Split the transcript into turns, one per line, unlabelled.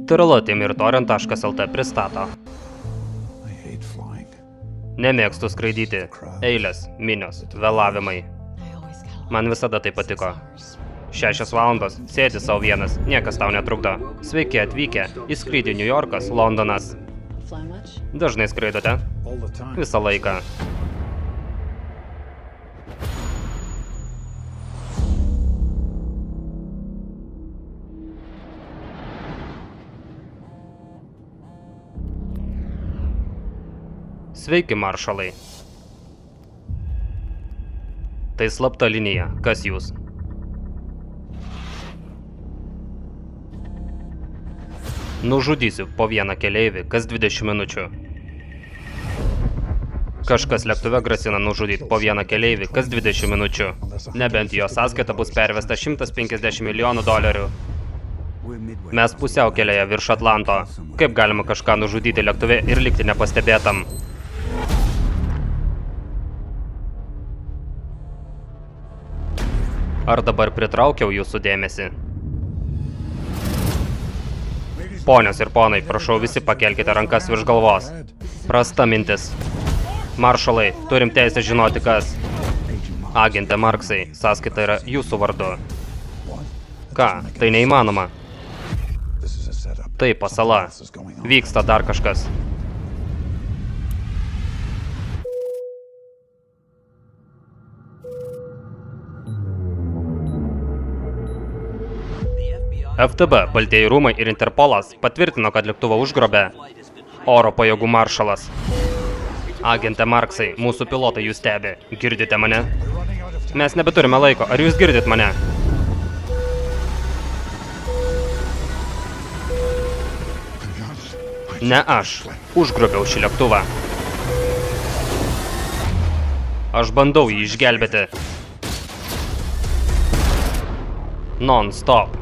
Turlotimir.lt pristato. Nemėgstu skraidyti. Eilės, minios, vėlavimai. Man visada tai patiko. 6 valandos, sėdi savo vienas, niekas tau netrukdo. Sveiki atvykę į skrydį New Yorkas, Londonas. Dažnai skraidote? Visą laiką. Sveiki, maršalai. Tai slapta linija. Kas jūs? Nužudysiu po vieną keleivį kas 20 minučių. Kažkas lėktuve grasina nužudyti po vieną keleivį kas 20 minučių. Nebent jo sąskaita bus pervesta $150 milijonų. Mes pusiaukelėje virš Atlanto. Kaip galima kažką nužudyti lėktuve ir likti nepastebėtam? Ar dabar pritraukiau jūsų dėmesį? Ponios ir ponai, prašau visi pakelkite rankas virš galvos. Prasta mintis. Maršalai, turim teisę žinoti kas. Agente Marksai, sąskaita yra jūsų vardu. Ką? Tai neįmanoma. Tai pasala. Vyksta dar kažkas. FTB, Baltieji rūmai ir Interpolas patvirtino, kad lėktuvą užgrobė oro pajėgų maršalas. Agente Marksai, mūsų pilotai jūs stebi. Girdite mane? Mes nebeturime laiko. Ar jūs girdit mane? Ne aš. Užgrobiau šį lėktuvą. Aš bandau jį išgelbėti. Non-stop.